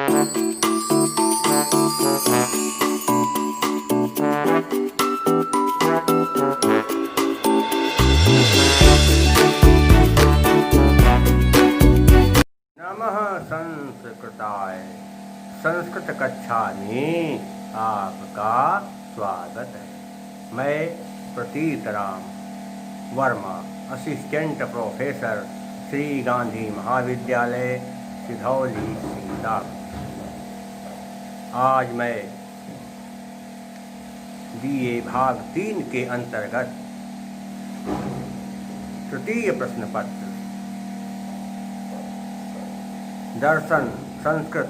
नमः संस्कृताय। संस्कृत कक्षा में आपका स्वागत है। मैं प्रतीत राम वर्मा, असिस्टेंट प्रोफेसर, श्री गांधी महाविद्यालय, सिधौली, सीतापुर। आज मैं BA भाग 3 के अंतर्गत तृतीय प्रश्न पत्र दर्शन, संस्कृत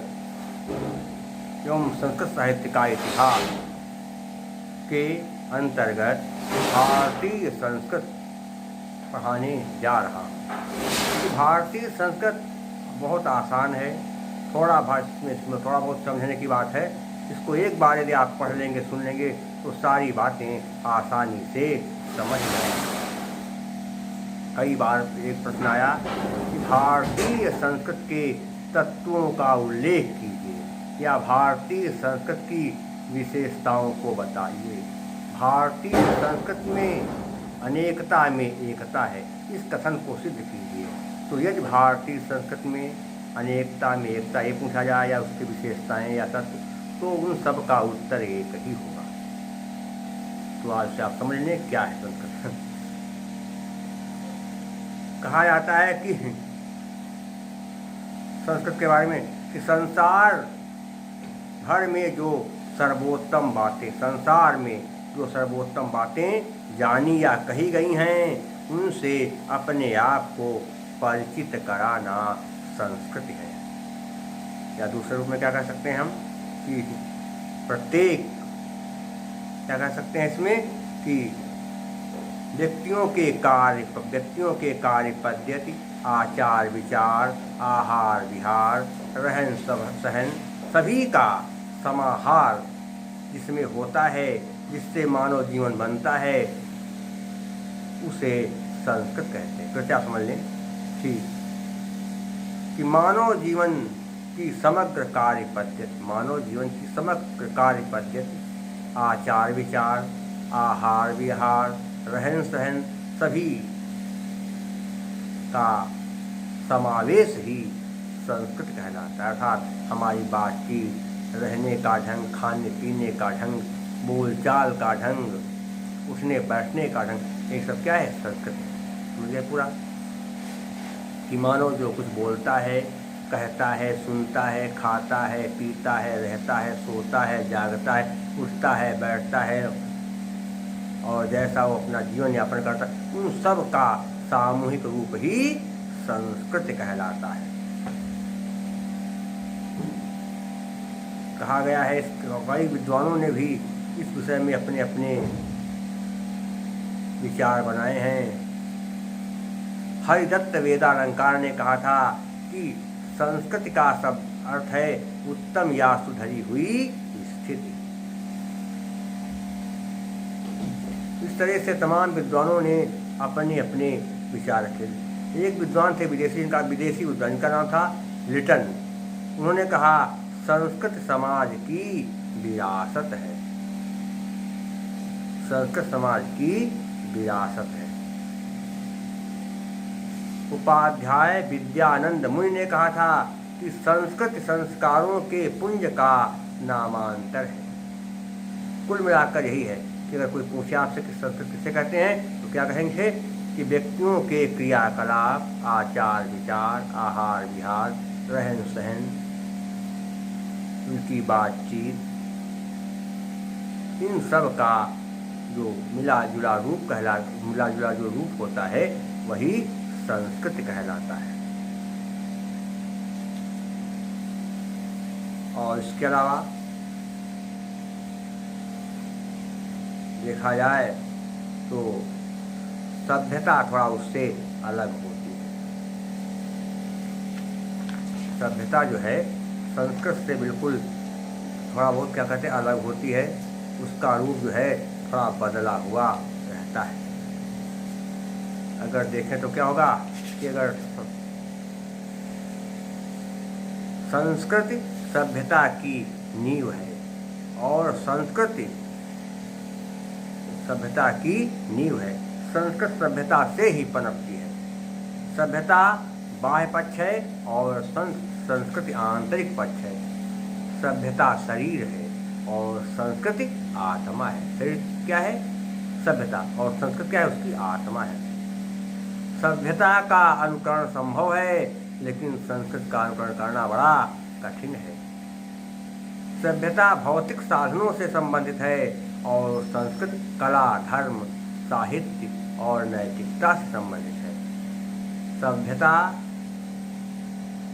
एवं संस्कृत साहित्य का इतिहास के अंतर्गत भारतीय संस्कृत पढ़ाने जा रहा हूँ। भारतीय संस्कृत बहुत आसान है, इसमें थोड़ा बहुत समझने की बात है। इसको एक बार यदि आप पढ़ लेंगे, सुन लेंगे तो सारी बातें आसानी से समझ जाएंगे। कई बार एक प्रश्न आया कि भारतीय संस्कृत के तत्वों का उल्लेख कीजिए या भारतीय संस्कृत की विशेषताओं को बताइए। भारतीय संस्कृत में अनेकता में एकता है, इस कथन को सिद्ध कीजिए। तो यदि भारतीय संस्कृत में अनेकता में एकता ये पूछा जाए या उसकी विशेषताएं या तत्व, तो उन सब का उत्तर एक ही होगा। तो आज से आप समझ लें क्या है संस्कृत। कहा जाता है कि संस्कृत के बारे में कि संसार भर में जो सर्वोत्तम बातें जानी या कही गई हैं, उनसे अपने आप को परिचित कराना संस्कृति है। या दूसरे रूप में क्या कह सकते हैं हम कि क्या कह सकते हैं इसमें कि व्यक्तियों के कार्य पद्धति, आचार विचार, आहार विहार, रहन सहन सभी का समाहार जिसमें होता है, जिससे मानव जीवन बनता है, उसे संस्कृत कहते हैं। तो क्या समझ लें कि मानव जीवन की समग्र कार्य पद्धति, आचार विचार, आहार विहार, रहन सहन सभी का समावेश ही संस्कृत कहलाता है। अर्थात हमारी बातचीत, रहने का ढंग, खाने पीने का ढंग, बोलचाल का ढंग, उठने बैठने का ढंग, ये सब क्या है? संस्कृत है। मुझे पूरा कि मानव जो कुछ बोलता है, कहता है, सुनता है, खाता है, पीता है, रहता है, सोता है, जागता है, उठता है, बैठता है और जैसा वो अपना जीवन यापन करता है, उन सब का सामूहिक रूप ही संस्कृत कहलाता है। कहा गया है, कई विद्वानों ने भी इस विषय में अपने अपने विचार बनाए हैं। हरिदत्त वेदालंकार ने कहा था कि संस्कृति का सब अर्थ है उत्तम या सुधरी हुई स्थिति। इस तरह से तमाम विद्वानों ने अपने अपने विचार रखे। एक विद्वान थे विदेशी विद्वान, का नाम था लिटन। उन्होंने कहा संस्कृत समाज की विरासत है। संस्कृत समाज की विरासत है। उपाध्याय विद्यानंद मुनि ने कहा था कि संस्कृत संस्कारों के पुंज का नामांतर है। कुल मिलाकर यही है कि अगर कोई पूछे आपसे कि संस्कृत किसे कहते हैं, तो क्या कहेंगे कि व्यक्तियों के क्रियाकलाप, आचार विचार, आहार विहार, रहन सहन, उनकी बातचीत, इन सब का जो मिला जुला जो रूप होता है, वही संस्कृत कहलाता है। और इसके अलावा देखा जाए तो सभ्यता थोड़ा उससे अलग होती है। सभ्यता जो है संस्कृत से बिल्कुल थोड़ा बहुत क्या कहते हैं अलग होती है। उसका रूप जो है थोड़ा बदला हुआ रहता है। अगर देखें तो क्या होगा कि अगर संस्कृत सभ्यता की नींव है और संस्कृति सभ्यता की नींव है। संस्कृत सभ्यता से ही पनपती है। सभ्यता बाह्य पक्ष है और संस्कृति आंतरिक पक्ष है। सभ्यता शरीर है और संस्कृति आत्मा है। शरीर क्या है? सभ्यता। और संस्कृति क्या है? उसकी आत्मा है। सभ्यता का अनुकरण संभव है, लेकिन संस्कृत का अनुकरण करना बड़ा कठिन है। सभ्यता भौतिक साधनों से संबंधित है और संस्कृत कला, धर्म, साहित्य और नैतिकता से संबंधित है। सभ्यता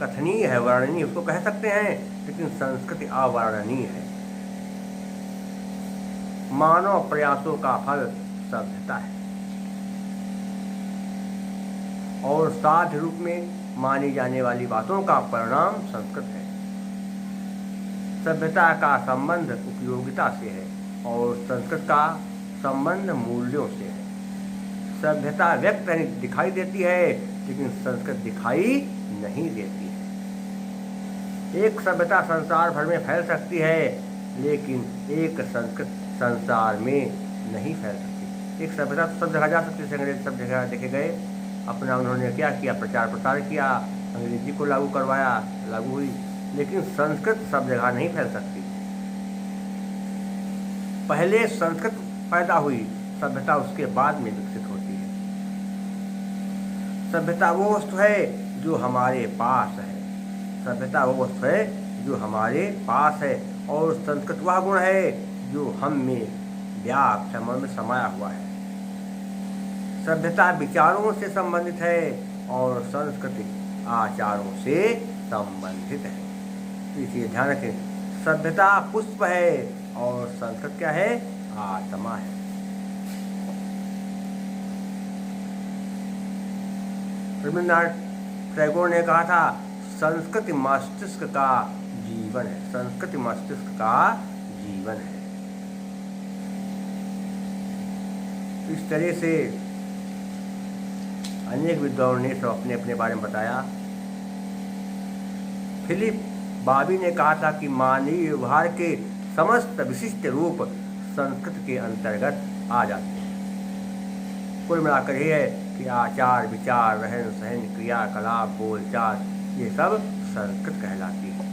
कथनीय है, वर्णनीय उसको कह सकते हैं, लेकिन संस्कृति अवर्णनीय है। मानव प्रयासों का फल सभ्यता है और साध्य रूप में मानी जाने वाली बातों का परिणाम संस्कृत है। सभ्यता का संबंध उपयोगिता से है और संस्कृत का संबंध मूल्यों से है। सभ्यता व्यक्त दिखाई देती है, लेकिन संस्कृत दिखाई नहीं देती है। एक सभ्यता संसार भर में फैल सकती है, लेकिन एक संस्कृत संसार में नहीं फैल सकती। एक सभ्यता तो सब जगह जा सकती है, अंग्रेज सब जगह देखे गए, अपना उन्होंने क्या किया, प्रचार प्रसार किया, अंग्रेजी को लागू करवाया, लागू हुई, लेकिन संस्कृत सब जगह नहीं फैल सकती। पहले संस्कृत पैदा हुई, सभ्यता उसके बाद में विकसित होती है। सभ्यता वो वस्तु है जो हमारे पास है। सभ्यता वो वस्तु है जो हमारे पास है और संस्कृत वह गुण है जो हम में व्याप्त है, मन में समाया हुआ है। सभ्यता विचारों से संबंधित है और संस्कृति आचारों से संबंधित है। इसलिए ध्यान रखें, सभ्यता पुष्प है और संस्कृत क्या है? आत्मा है। रविन्द्रनाथ टैगोर ने कहा था, संस्कृति मस्तिष्क का जीवन है। संस्कृति मस्तिष्क का जीवन है। इस तरह से अनेक विद्वानों ने सब अपने अपने बारे में बताया। फिलिप बाबी ने कहा था कि मानवीय व्यवहार के समस्त विशिष्ट रूप संस्कृत के अंतर्गत आ जाते हैं। कुल मिलाकर यह है कि आचार, विचार, रहन सहन, क्रियाकलाप, बोलचाल, ये सब संस्कृत कहलाती है।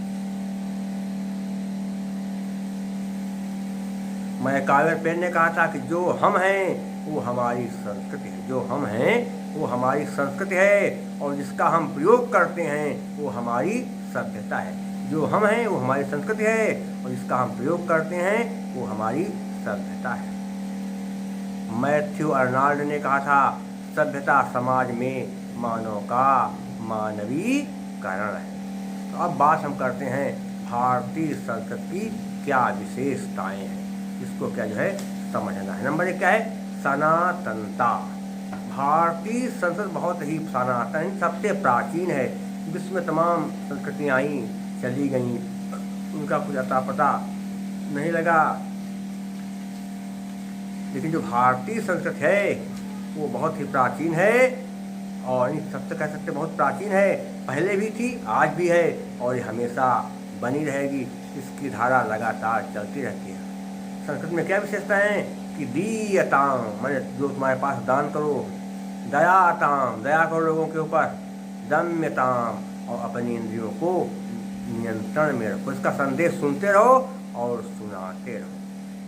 मैकाइवर पेन ने कहा था कि जो हम हैं वो हमारी संस्कृति है। जो हम हैं वो हमारी संस्कृति है और जिसका हम प्रयोग करते हैं वो हमारी सभ्यता है। जो हम हैं वो हमारी संस्कृति है और जिसका हम प्रयोग करते हैं वो हमारी सभ्यता है। मैथ्यू अर्नाल्ड ने कहा था, सभ्यता समाज में मानव का मानवीकरण है। तो अब बात हम करते हैं भारतीय संस्कृति की क्या विशेषताएं हैं, इसको क्या जो है समझना है। नंबर 1 क्या है? सनातनता। भारतीय संस्कृति बहुत ही सनातन, सबसे प्राचीन है। विश्व में तमाम संस्कृतियाँ आई चली गईं, उनका कुछ अता पता नहीं लगा, लेकिन जो भारतीय संस्कृति है वो बहुत ही प्राचीन है और इन सबसे कह सकते बहुत प्राचीन है। पहले भी थी, आज भी है और ये हमेशा बनी रहेगी। इसकी धारा लगातार चलती रहती है। संस्कृत में क्या विशेषता है कि दीयताम, मैंने जो तुम्हारे पास दान करो, दयाताम, दया करो लोगों के ऊपर, दम्यताम, और अपनी इंद्रियों को नियंत्रण में रखो। इसका संदेश सुनते रहो और सुनाते रहो।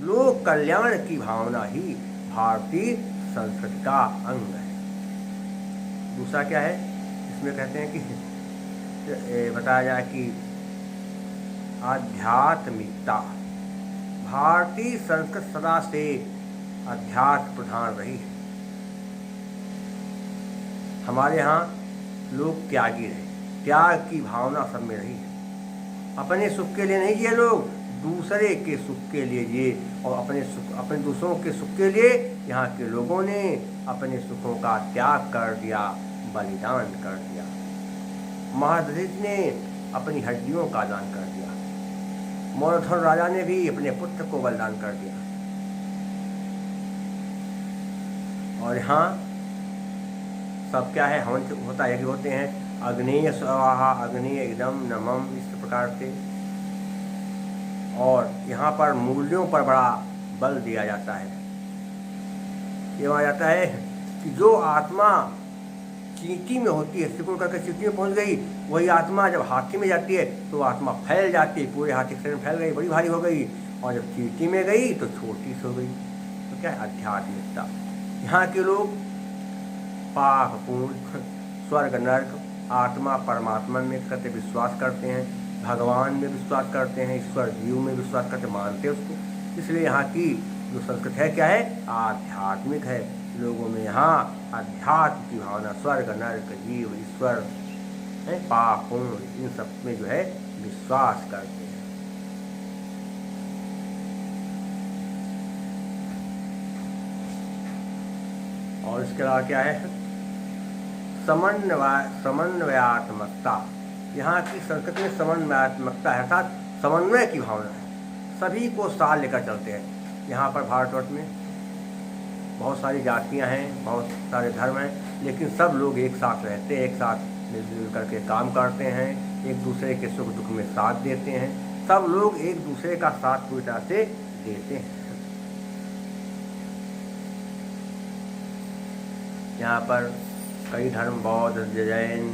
लोक कल्याण की भावना ही भारतीय संस्कृति का अंग है। दूसरा क्या है? इसमें कहते हैं कि बताया जाए कि आध्यात्मिकता। भारतीय संस्कृति सदा से अध्यात्म प्रधान रही है। हमारे यहाँ लोग त्यागी रहे, त्याग की भावना सब में रही है। अपने सुख के लिए नहीं जिए लोग, दूसरे के सुख के लिए जिए और अपने दूसरों के सुख के लिए यहाँ के लोगों ने अपने सुखों का त्याग कर दिया, बलिदान कर दिया। महादधित ने अपनी हड्डियों का दान कर दिया। मौर्धन राजा ने भी अपने पुत्र को बलिदान कर दिया। और यहाँ सब क्या है? हवन होता है कि होते हैं अग्नेय स्वाहा, अग्नेय इदम नमम, इस प्रकार से और यहाँ पर मूल्यों पर बड़ा बल दिया जाता है। ये माना जाता है कि जो आत्मा चींटी में होती है, सिकुड़ करके चींटी में पहुँच गई, वही आत्मा जब हाथी में जाती है तो आत्मा फैल जाती है, पूरे हाथी के शरीर में फैल गई, बड़ी भारी हो गई, और जब चींटी में गई तो छोटी सी हो गई। तो क्या है? आध्यात्मिकता। यहाँ के लोग पाप पुण्य, स्वर्ग नर्क, आत्मा परमात्मा में करते विश्वास करते हैं, भगवान में विश्वास करते हैं, ईश्वर जीव में विश्वास करते, मानते हैं उसको। इसलिए यहाँ की जो संस्कृति है क्या है? आध्यात्मिक है। लोगों में यहाँ अध्यात्म की भावना, स्वर्ग नर्क जीव ईश्वर है, पाप पुण्य, इन सब में जो है विश्वास करते हैं। और इसके अलावा क्या है? समन्वयात्मकता। यहाँ की संस्कृति में समन्वयात्मकता है, अर्थात समन्वय की भावना है, सभी को साथ लेकर चलते हैं। यहाँ पर भारतवर्ष में बहुत सारी जातियाँ हैं, बहुत सारे धर्म हैं, लेकिन सब लोग एक साथ रहते हैं, एक साथ मिलजुल करके काम करते हैं, एक दूसरे के सुख दुख में साथ देते हैं, सब लोग एक दूसरे का साथ पूरी तरह से देते हैं। यहाँ पर कई धर्म, बौद्ध, जैन,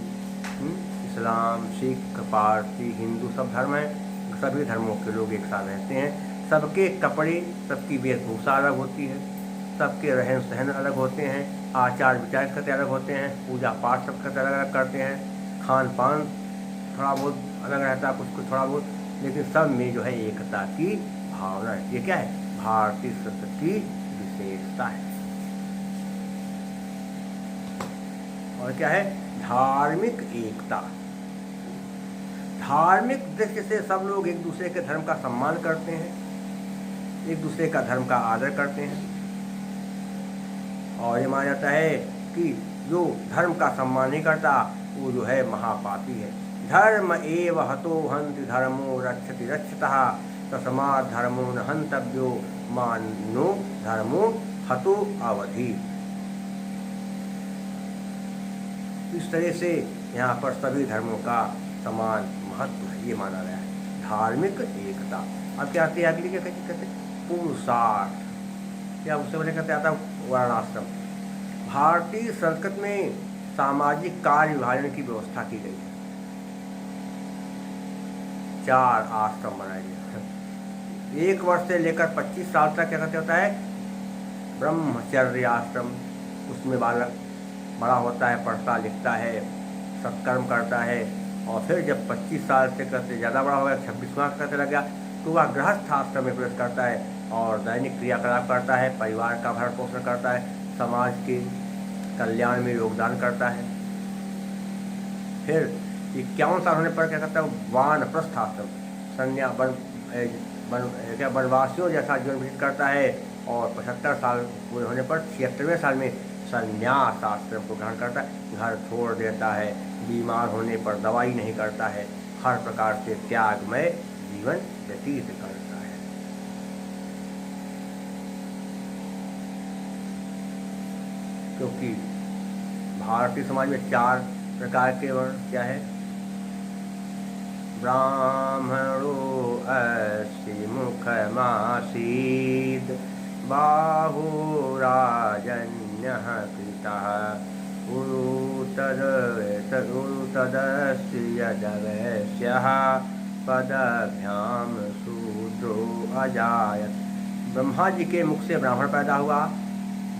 इस्लाम, सिख, पारसी, हिंदू, सब धर्म हैं। सभी धर्मों के लोग एक साथ रहते हैं। सबके कपड़े, सबकी वेशभूषा अलग होती है, सबके रहन सहन अलग होते हैं, आचार विचार करते अलग होते हैं, पूजा पाठ सब करते अलग अलग करते हैं, खान पान थोड़ा बहुत अलग रहता है, कुछ थोड़ा बहुत, लेकिन सब में जो है एकता की भावना है। ये क्या है? भारतीय संस्कृति की विशेषता है। और क्या है? धार्मिक एकता। धार्मिक दृष्टि से सब लोग एक दूसरे के धर्म का सम्मान करते हैं, एक दूसरे का धर्म का आदर करते हैं, और ये माना जाता है कि जो धर्म का सम्मान नहीं करता वो जो है महापापी है। धर्म एव हतो हन्ति धर्मो रक्षति रक्षतः तस्मात् धर्मो न हन्तव्यो मानो धर्मो हतो अवधि। इस तरह से यहाँ पर सभी धर्मों का समान महत्व है, ये माना गया है। धार्मिक एकता। अब क्या आती है अगली? क्या कहते? पुरुषार्थ। क्या उससे बड़े कहते आता वर्णाश्रम। भारतीय संस्कृति में सामाजिक कार्य विभाजन की व्यवस्था की गई है। 4 आश्रम बनाए गए। 1 वर्ष से लेकर 25 साल तक क्या कहते होता है? ब्रह्मचर्य आश्रम। उसमें बालक बड़ा होता है, पढ़ता लिखता है, सत्कर्म करता है, और फिर जब 25 साल से करते ज़्यादा बड़ा हो गया, 26वां करते लग गया, तो वह गृहस्थ आश्रम में प्रवेश करता है और दैनिक क्रियाकलाप करता है, परिवार का भरण पोषण करता है, समाज के कल्याण में योगदान करता है। फिर 51 साल होने पर क्या करता है? वानप्रस्थ आश्रम, वनवासियों जैसा जीवन व्यतीत करता है, और 75 साल पूरे होने पर 76वें साल में संन्यास आश्रम को ग्रहण करता है। घर छोड़ देता है, बीमार होने पर दवाई नहीं करता है, हर प्रकार से त्यागमय जीवन व्यतीत करता है। क्योंकि भारतीय समाज में 4 प्रकार के वर्ण क्या है? ब्राह्मणो अस्ति मुखमासीद बाहुराजन्यः कृतः उरुतदस्ति यदवैश्यः पदभ्याम शूद्रो अजायत। ब्रह्मा जी के मुख से ब्राह्मण पैदा हुआ,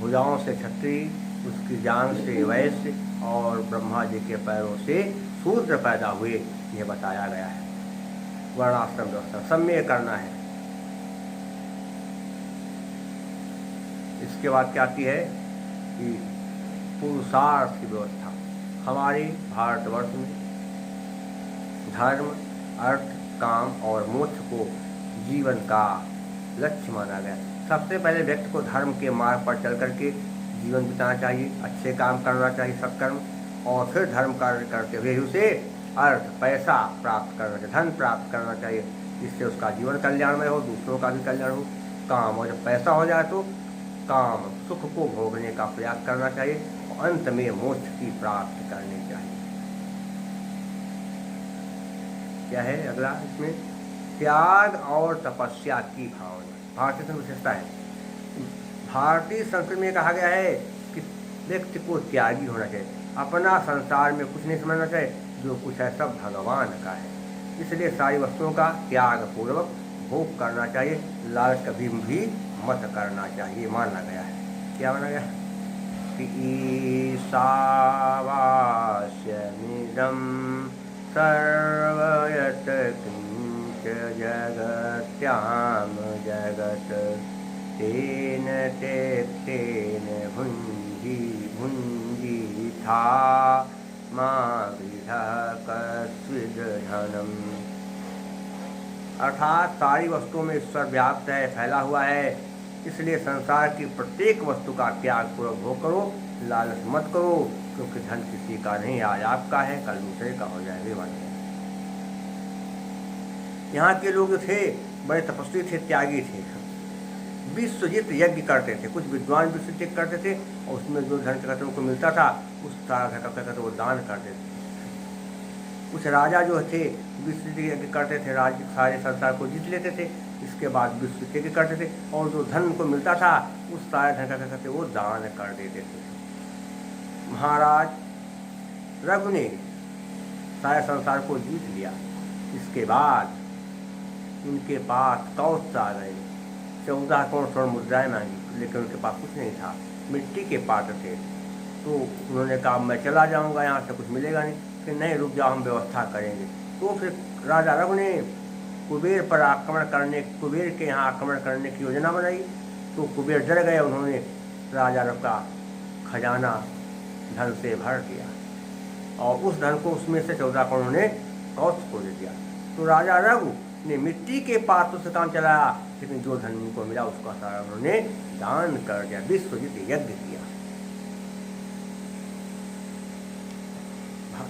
भुजाओं से क्षत्रिय, उसकी जांघ से वैश्य, और ब्रह्मा जी के पैरों से शूद्र पैदा हुए, ये बताया गया है। वर्णाश्रम व्यवस्था सब में करना है। इसके बाद क्या आती है कि पुरुषार्थ की व्यवस्था। हमारे भारतवर्ष में धर्म, अर्थ, काम और मोक्ष को जीवन का लक्ष्य माना गया। सबसे पहले व्यक्ति को धर्म के मार्ग पर चल करके जीवन बिताना चाहिए, अच्छे काम करना चाहिए, सत्कर्म, और फिर धर्म कार्य करते हुए उसे अर्थ, पैसा प्राप्त करना चाहिए, धन प्राप्त करना चाहिए, जिससे उसका जीवन कल्याणमय हो, दूसरों का भी कल्याण हो। काम, और जब पैसा हो जाए तो काम सुख को भोगने का प्रयास करना चाहिए, और अंत में मोक्ष की प्राप्ति करनी चाहिए। क्या है अगला इसमें? त्याग और तपस्या की भावना भारतीय संस्कृति विशेषता है। भारतीय संस्कृति में कहा गया है कि व्यक्ति को त्यागी होना चाहिए, अपना संसार में कुछ नहीं समझना चाहिए, जो कुछ है सब भगवान का है। इसलिए सारी वस्तुओं का त्याग पूर्वक भोग करना चाहिए, लालच कभी भी मत करना चाहिए माना गया है। क्या माना गया कि ईशावास्यमिदं सर्वयत् किंच जगत्याम जगत् तेन तेन भुञ्जीथा मा गृहः कस्विद् धनम्। अर्थात सारी वस्तुओं में ईश्वर व्याप्त है, फैला हुआ है, इसलिए संसार की प्रत्येक वस्तु का त्याग पूर्वक भोग करो, लालच मत करो, क्योंकि धन किसी का नहीं, आज आपका है कल दूसरे का हो जाएगा। वाक्य यहाँ के लोग थे बड़े तपस्वी थे, त्यागी थे, विश्वजित यज्ञ करते थे। कुछ विद्वान विश्वजित करते थे और उसमें जो धन उनको मिलता था उस सारा धन वो दान करते थे। कुछ राजा जो थे विश्व यज्ञ करते थे, राज्य सारे संसार को जीत लेते थे, इसके बाद विश्व यज्ञ करते थे और जो धन उनको मिलता था उस सारे धन का करते वो दान कर देते थे। महाराज रघु ने सारे संसार को जीत लिया, इसके बाद उनके पास कौत्स आ गए, 14 करोड़ स्वर्ण मुद्राएं मांगी, लेकिन उनके पास कुछ नहीं था, मिट्टी के पात्र थे। तो उन्होंने कहा मैं चला जाऊंगा, यहाँ से कुछ मिलेगा नहीं, कि नहीं रुक जाओ हम व्यवस्था करेंगे। तो फिर राजा रघु ने कुबेर पर आक्रमण करने, कुबेर के यहाँ आक्रमण करने की योजना बनाई। तो कुबेर डर गए, उन्होंने राजा रघु का खजाना धन से भर दिया और उस धन को उसमें से 14 करोड़ उन्होंने कौत्स को दे दिया। तो राजा रघु ने मिट्टी के पात्र से काम चलाया, लेकिन जो धन उनको मिला उसका सारा उन्होंने दान कर दिया, विश्वजित यज्ञ किया।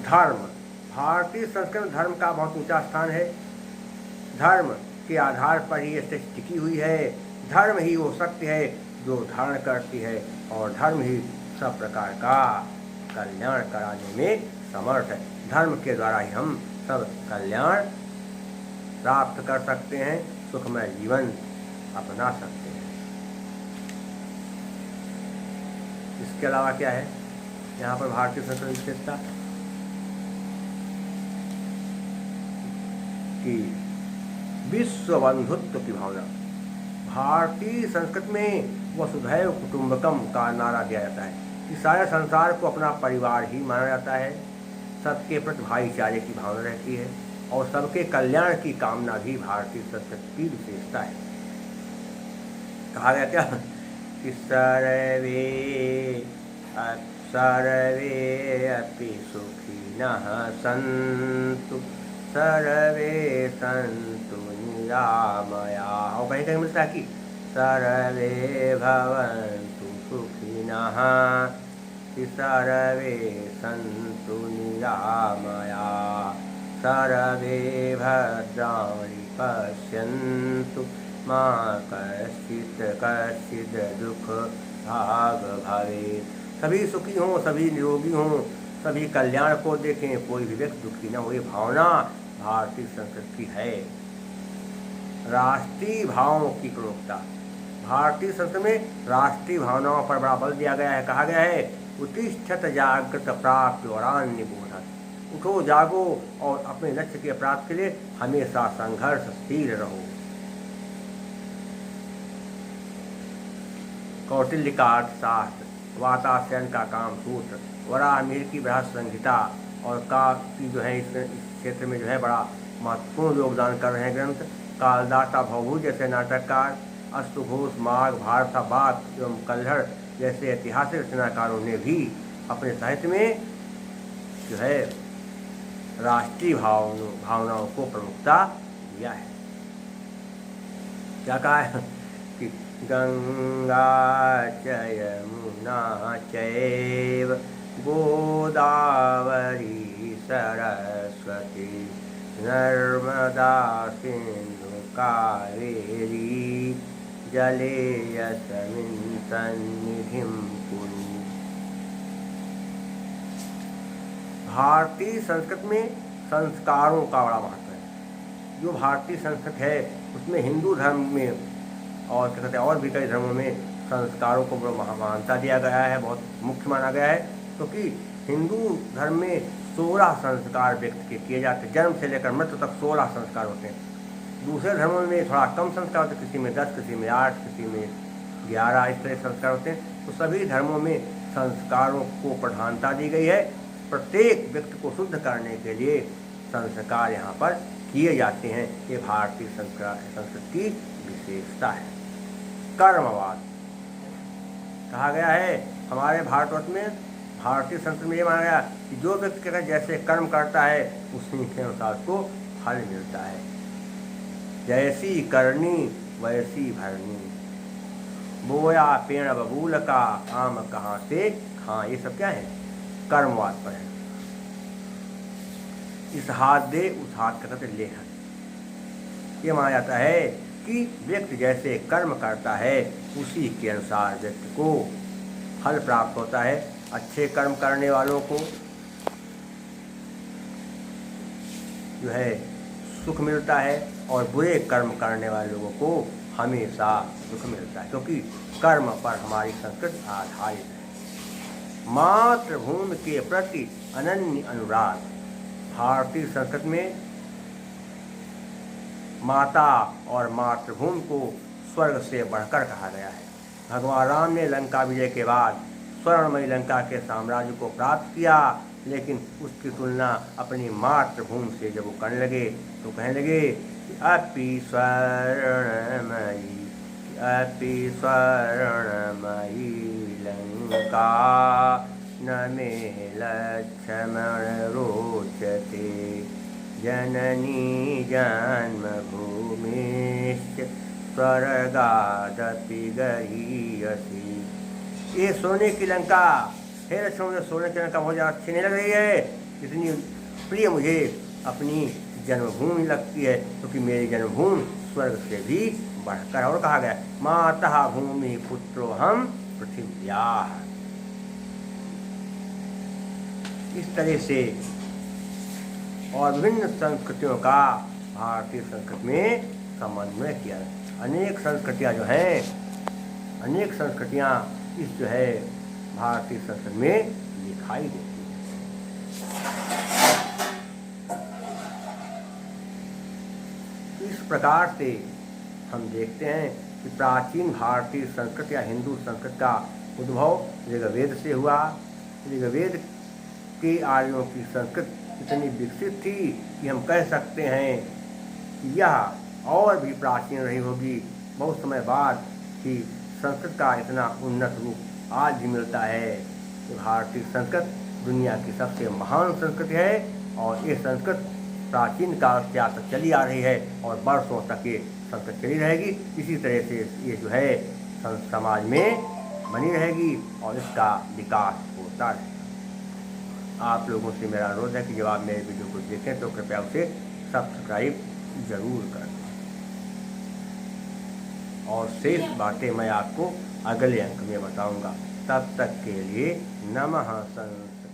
धर्म, भारतीय संस्कृति में धर्म का बहुत ऊंचा स्थान है। धर्म के आधार पर ही ये टिकी हुई है। धर्म ही वो शक्ति है जो धारण करती है और धर्म ही सब प्रकार का कल्याण कराने में समर्थ है। धर्म के द्वारा ही हम सब कल्याण प्राप्त कर सकते हैं, सुखमय जीवन अपना सकते हैं। इसके अलावा क्या है यहाँ पर भारतीय संस्कृति विशेषता कि विश्व बंधुत्व की भावना। भारतीय संस्कृति में वसुधैव कुटुंबकम का नारा दिया जाता है कि सारे संसार को अपना परिवार ही माना जाता है, सबके प्रति भाईचारे की भावना रहती है और सबके कल्याण की कामना भी भारतीय संस्कृति की विशेषता है। कहा गया क्या कि सर्वे अपि सुखिनः सन्तु सर्वे सन्तु निरामया। और कहीं कहीं मिलता है कि सर्वे भवन्तु सुखिनः सर्वे सन्तु निरामया सर्वे भद्राणि पश्यन्तु मा कश्चित् दुःख भाग भवेत्। सभी सुखी हों, सभी निरोगी हों, सभी कल्याण को देखें, कोई भी व्यक्ति दुखी न हो, ये भावना भारतीय संस्कृति की है। राष्ट्रीय भावों की प्रमुखता। भारतीय संस्कृति में राष्ट्रीय भावनाओं पर बड़ा बल दिया गया है। कहा गया है उत्तिष्ठत जागृत प्राप्त वरान्य बोधत। उठो जागो और अपने लक्ष्य के प्राप्ति के लिए हमेशा संघर्षशील रहो। कौटिल्य का अर्थशास्त्र, वाताश्रयन का काम सूत्र, वराहमिहिर की बृहत संहिता और का की जो है इस क्षेत्र में जो है बड़ा महत्वपूर्ण योगदान कर रहे हैं ग्रंथ। कालिदास भवभूति जैसे नाटककार, अश्वघोष, माघ, भारत बात एवं कल्हड़ जैसे ऐतिहासिक रचनाकारों ने भी अपने साहित्य में जो है राष्ट्रीय भावनाओं को प्रमुखता दिया है। क्या कहा है कि गंगा च यमुना चैव गोदावरी सरस्वती नर्मदा सिंधु कावेरी जलेऽस्मिन् सन्निधिं कुरु। भारतीय संस्कृति में संस्कारों का बड़ा महत्व है। जो भारतीय संस्कृत है उसमें हिंदू धर्म में और क्या कहते हैं और भी कई धर्मों में संस्कारों को मान्यता दिया गया है, बहुत मुख्य माना गया है। क्योंकि हिंदू धर्म में 16 संस्कार व्यक्त किए जाते हैं, जन्म से लेकर मृत्यु तक 16 संस्कार होते हैं। दूसरे धर्मों में थोड़ा कम संस्कार होते हैं, किसी में 10, किसी में 8, किसी में 11, इस तरह संस्कार होते हैं। तो सभी धर्मों में संस्कारों को प्रधानता दी गई है। प्रत्येक व्यक्ति को शुद्ध करने के लिए संस्कार यहाँ पर किए जाते हैं। ये भारतीय संस्कृति की विशेषता है। कर्मवाद कहा गया है हमारे भारतवर्ष में, भारतीय संस्कृति में ये माना गया कि जो व्यक्ति जैसे कर्म करता है उसी के अनुसार उसको फल मिलता है। जैसी करनी वैसी भरनी, बोया पेड़ बबूल का, आम कहाँ से खां। ये सब क्या है? कर्मवाद पर है। इस हाथ दे उस हाथ का कहते लेखन। ये माना जाता है कि व्यक्ति जैसे कर्म करता है उसी के अनुसार व्यक्ति को फल प्राप्त होता है। अच्छे कर्म करने वालों को जो है सुख मिलता है और बुरे कर्म करने वाले लोगों को हमेशा दुख मिलता है, क्योंकि कर्म पर हमारी संस्कृति आधारित है। मातृभूमि के प्रति अनन्य अनुराग। भारतीय संस्कृति में माता और मातृभूमि को स्वर्ग से बढ़कर कहा गया है। भगवान राम ने लंका विजय के बाद स्वर्णमयी लंका के साम्राज्य को प्राप्त किया, लेकिन उसकी तुलना अपनी मातृभूमि से जब वो करने लगे तो कहने लगे कि अपि स्वर्णमयी लंका न मे लक्ष्मण रोचते, जननी जन्मभूमिश्च स्वर्गादपि गरीयसी। ये सोने की लंका, हे लक्ष्मण, मुझे सोने की लंका बहुत ज़्यादा अच्छी नहीं लग रही है, इतनी प्रिय मुझे अपनी जन्मभूमि लगती है, क्योंकि मेरी जन्मभूमि स्वर्ग से भी बढ़कर। और कहा गया माता भूमि पुत्रो हम पृथिव्याः। इस तरह से और विभिन्न संस्कृतियों का भारतीय संस्कृति में समन्वय किया है। अनेक संस्कृतियाँ जो हैं, अनेक संस्कृतियाँ इस जो है भारतीय संस्कृति में दिखाई देती हैं। इस प्रकार से हम देखते हैं कि प्राचीन भारतीय संस्कृति या हिंदू संस्कृति का उद्भव ऋग्वेद से हुआ। ऋग्वेद के आर्यों की संस्कृति इतनी विकसित थी कि हम कह सकते हैं कि यह और भी प्राचीन रही होगी बहुत समय बाद, कि संस्कृत का इतना उन्नत रूप आज भी मिलता है। भारतीय संस्कृत दुनिया की सबसे महान संस्कृति है और ये संस्कृत प्राचीन काल से आज तक चली आ रही है और वर्षों तक ये संस्कृत चली रहेगी। इसी तरह से ये जो है समाज में बनी रहेगी और इसका विकास होता रहेगा। आप लोगों से मेरा अनुरोध है कि जब आप मेरे वीडियो को देखें तो कृपया उसे सब्सक्राइब जरूर कर दें। और शेष बातें मैं आपको अगले अंक में बताऊंगा। तब तक के लिए नमः संस्कृत।